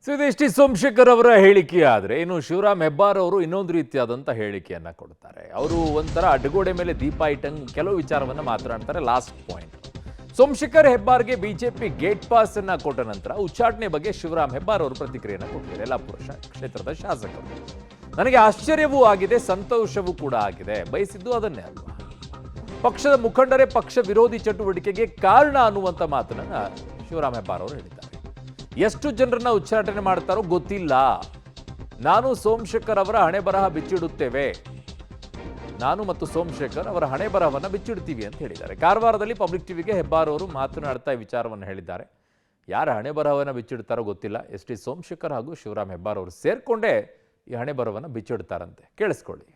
So ಇದೆಷ್ಟು ಸೋಮಶೇಖರ್ ಅವರ ಹೇಳಿಕೆ ಆದರೆ ಇನ್ನು ಶಿವರಾಮ್ ಹೆಬ್ಬಾರ್ ಅವರು ಇನ್ನೊಂದು ರೀತಿಯಾದಂಥ ಹೇಳಿಕೆಯನ್ನ ಕೊಡ್ತಾರೆ. ಅವರು ಒಂಥರ ಅಡ್ಡಗೋಡೆ ಮೇಲೆ ದೀಪ ಇಟ್ಟಂಗೆ ಕೆಲವು ವಿಚಾರವನ್ನ ಮಾತನಾಡ್ತಾರೆ. ಲಾಸ್ಟ್ ಪಾಯಿಂಟ್, ಸೋಮಶೇಖರ್ ಹೆಬ್ಬಾರ್ಗೆ ಬಿಜೆಪಿ ಗೇಟ್ ಪಾಸ್ ಅನ್ನ ಕೊಟ್ಟ ನಂತರ ಉಚ್ಚಾಟನೆ ಬಗ್ಗೆ ಶಿವರಾಮ್ ಹೆಬ್ಬಾರ್ ಅವರು ಪ್ರತಿಕ್ರಿಯೆಯನ್ನು ಕೊಟ್ಟಿದ್ದಾರೆ. ಯಲ್ಲಾಪುರ ಕ್ಷೇತ್ರದ ಶಾಸಕರು. ನನಗೆ ಆಶ್ಚರ್ಯವೂ ಆಗಿದೆ, ಸಂತೋಷವೂ ಕೂಡ ಆಗಿದೆ. ಬಯಸಿದ್ದು ಅದನ್ನೇ ಅಲ್ವಾ. ಪಕ್ಷದ ಮುಖಂಡರೇ ಪಕ್ಷ ವಿರೋಧಿ ಚಟುವಟಿಕೆಗೆ ಕಾರಣ ಅನ್ನುವಂಥ ಮಾತನ್ನ ಶಿವರಾಮ್ ಹೆಬ್ಬಾರ್ ಅವರು ಹೇಳಿದ್ದಾರೆ. ಎಷ್ಟು ಜನರನ್ನ ಉಚ್ಚಾಟನೆ ಮಾಡ್ತಾರೋ ಗೊತ್ತಿಲ್ಲ. ನಾನು ಸೋಮಶೇಖರ್ ಅವರ ಹಣೆ ಬರಹ ಬಿಚ್ಚಿಡುತ್ತೇವೆ. ನಾನು ಮತ್ತು ಸೋಮಶೇಖರ್ ಅವರ ಹಣೆ ಬರಹವನ್ನು ಬಿಚ್ಚಿಡ್ತೀವಿ ಅಂತ ಹೇಳಿದ್ದಾರೆ. ಕಾರವಾರದಲ್ಲಿ ಪಬ್ಲಿಕ್ ಟಿವಿಗೆ ಹೆಬ್ಬಾರ್ ಅವರು ಮಾತನಾಡ್ತಾ ಈ ವಿಚಾರವನ್ನು ಹೇಳಿದ್ದಾರೆ. ಯಾರ ಹಣೆ ಬರಹವನ್ನು ಬಿಚ್ಚಿಡ್ತಾರೋ ಗೊತ್ತಿಲ್ಲ. ಎಸ್.ಟಿ. ಸೋಮಶೇಖರ್ ಹಾಗೂ ಶಿವರಾಮ್ ಹೆಬ್ಬಾರ್ ಅವರು ಸೇರ್ಕೊಂಡೇ ಈ ಹಣೆ ಬರಹವನ್ನು ಬಿಚ್ಚಿಡ್ತಾರಂತೆ. ಕೇಳಿಸ್ಕೊಳ್ಳಿ.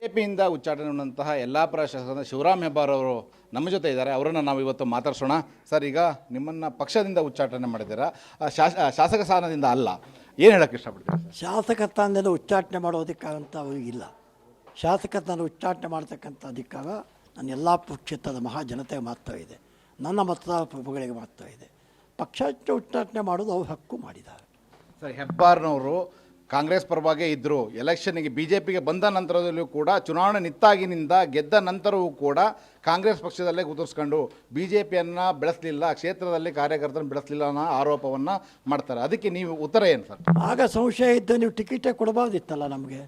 ಬಿಜೆಪಿಯಿಂದ ಉಚ್ಚಾಟನೆಗೊಂಡಂತಹ ಯಲ್ಲಾಪುರ ಶಾಸಕರಾದ ಶಿವರಾಮ್ ಹೆಬ್ಬಾರ್ ಅವರು ನಮ್ಮ ಜೊತೆ ಇದ್ದಾರೆ. ಅವರನ್ನು ನಾವು ಇವತ್ತು ಮಾತಾಡ್ಸೋಣ. ಸರ್, ಈಗ ನಿಮ್ಮನ್ನು ಪಕ್ಷದಿಂದ ಉಚ್ಚಾಟನೆ ಮಾಡಿದ್ದೀರಾ, ಶಾಸಕ ಸ್ಥಾನದಿಂದ ಅಲ್ಲ. ಏನು ಹೇಳೋಕ್ಕೆ ಇಷ್ಟಪಡ್ತೀರಾ? ಶಾಸಕ ಸ್ಥಾನದಿಂದ ಉಚ್ಚಾಟನೆ ಮಾಡೋದಕ್ಕಾಗಂತ ಅವರಿಗಿಲ್ಲ. ಶಾಸಕ ಸ್ಥಾನ ಉಚ್ಚಾಟನೆ ಮಾಡ್ತಕ್ಕಂಥ ಅಧಿಕಾರ ನನ್ನ ಯಲ್ಲಾಪುರ ಕ್ಷೇತ್ರದ ಮಹಾಜನತೆಗೆ ಮಾತ್ರ ಇದೆ, ನನ್ನ ಮತದಾರ ಪ್ರಭುಗಳಿಗೆ ಮಾತ್ರ ಇದೆ. ಪಕ್ಷ ಉಚ್ಚಾಟನೆ ಮಾಡೋದು ಅವ್ರ ಹಕ್ಕು ಮಾಡಿದ್ದಾರೆ. ಸರ್, ಹೆಬ್ಬಾರ್ನವರು ಕಾಂಗ್ರೆಸ್ ಪರವಾಗೇ ಇದ್ದರು. ಎಲೆಕ್ಷನ್ಗೆ ಬಿಜೆಪಿಗೆ ಬಂದ ನಂತರದಲ್ಲೂ ಕೂಡ, ಚುನಾವಣೆ ನಿಂತಾಗಿನಿಂದ ಗೆದ್ದ ನಂತರವೂ ಕೂಡ ಕಾಂಗ್ರೆಸ್ ಪಕ್ಷದಲ್ಲೇ ಕುದುರಿಸ್ಕೊಂಡು ಬಿಜೆಪಿಯನ್ನು ಬೆಳೆಸಲಿಲ್ಲ, ಕ್ಷೇತ್ರದಲ್ಲಿ ಕಾರ್ಯಕರ್ತರನ್ನು ಬೆಳೆಸಲಿಲ್ಲ ಅನ್ನೋ ಆರೋಪವನ್ನು ಮಾಡ್ತಾರೆ. ಅದಕ್ಕೆ ನೀವು ಉತ್ತರ ಏನು ಸರ್? ಆಗ ಸಂಶಯ ಇದ್ದ ನೀವು ಟಿಕೆಟೇ ಕೊಡಬಾರ್ದಿತ್ತಲ್ಲ. ನಮಗೆ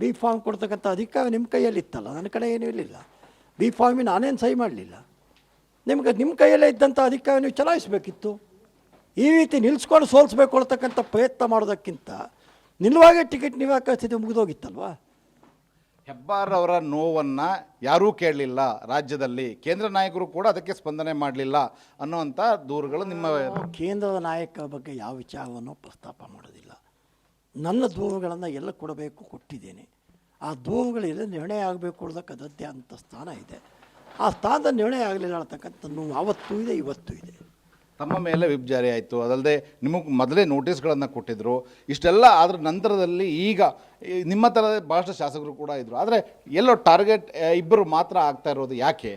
ಬಿ ಫಾರ್ಮ್ ಕೊಡ್ತಕ್ಕಂಥ ಅಧಿಕಾರ ನಿಮ್ಮ ಕೈಯಲ್ಲಿತ್ತಲ್ಲ, ನನ್ನ ಕಡೆ ಏನೂ ಇರಲಿಲ್ಲ. ಬಿ ಫಾರ್ಮಿಗೆ ನಾನೇನು ಸಹಿ ಮಾಡಲಿಲ್ಲ. ನಿಮ್ಮ ಕೈಯಲ್ಲೇ ಇದ್ದಂಥ ಅಧಿಕಾರ ನೀವು ಚಲಾಯಿಸಬೇಕಿತ್ತು. ಈ ರೀತಿ ನಿಲ್ಲಿಸ್ಕೊಂಡು ಸೋಲಿಸ್ಬೇಕು ಕೊಡ್ತಕ್ಕಂಥ ಪ್ರಯತ್ನ ಮಾಡೋದಕ್ಕಿಂತ ನಿಲ್ಲುವಾಗೆ ಟಿಕೆಟ್ ನಿರಾಕರಿಸಿದ್ದು ಮುಗಿದೋಗಿತ್ತಲ್ವಾ. ಹೆಬ್ಬಾರ್ ಅವರ ನೋವನ್ನು ಯಾರೂ ಕೇಳಲಿಲ್ಲ. ರಾಜ್ಯದಲ್ಲಿ ಕೇಂದ್ರ ನಾಯಕರು ಕೂಡ ಅದಕ್ಕೆ ಸ್ಪಂದನೆ ಮಾಡಲಿಲ್ಲ ಅನ್ನುವಂಥ ದೂರುಗಳು ನಿಮ್ಮ. ಕೇಂದ್ರದ ನಾಯಕರ ಬಗ್ಗೆ ಯಾವ ವಿಚಾರವನ್ನು ಪ್ರಸ್ತಾಪ ಮಾಡೋದಿಲ್ಲ. ನನ್ನ ದೂರುಗಳನ್ನು ಎಲ್ಲ ಕೊಡಬೇಕು, ಕೊಟ್ಟಿದ್ದೇನೆ. ಆ ದೂರುಗಳೆಲ್ಲ ನಿರ್ಣಯ ಆಗಬೇಕು ಕೊಡೋದಕ್ಕೆ ಅದದ್ದೇ ಅಂತ ಸ್ಥಾನ ಇದೆ. ಆ ಸ್ಥಾನದ ನಿರ್ಣಯ ಆಗಲಿಲ್ಲ ಅನ್ನತಕ್ಕಂಥ ನೋವು ಅವತ್ತೂ ಇದೆ, ಇವತ್ತೂ ಇದೆ. ತಮ್ಮ ಮೇಲೆ ವಿಪ್ ಜಾರಿ ಆಯಿತು, ಅದಲ್ಲದೆ ನಿಮಗೆ ಮೊದಲೇ ನೋಟಿಸ್ಗಳನ್ನು ಕೊಟ್ಟಿದ್ದರು. ಇಷ್ಟೆಲ್ಲ ಆದ್ರ ನಂತರದಲ್ಲಿ ಈಗ ನಿಮ್ಮ ಥರದ ಭಾಳಷ್ಟು ಶಾಸಕರು ಕೂಡ ಇದ್ದರು. ಆದರೆ ಎಲ್ಲೋ ಟಾರ್ಗೆಟ್ ಇಬ್ಬರು ಮಾತ್ರ ಆಗ್ತಾ ಇರೋದು ಯಾಕೆ?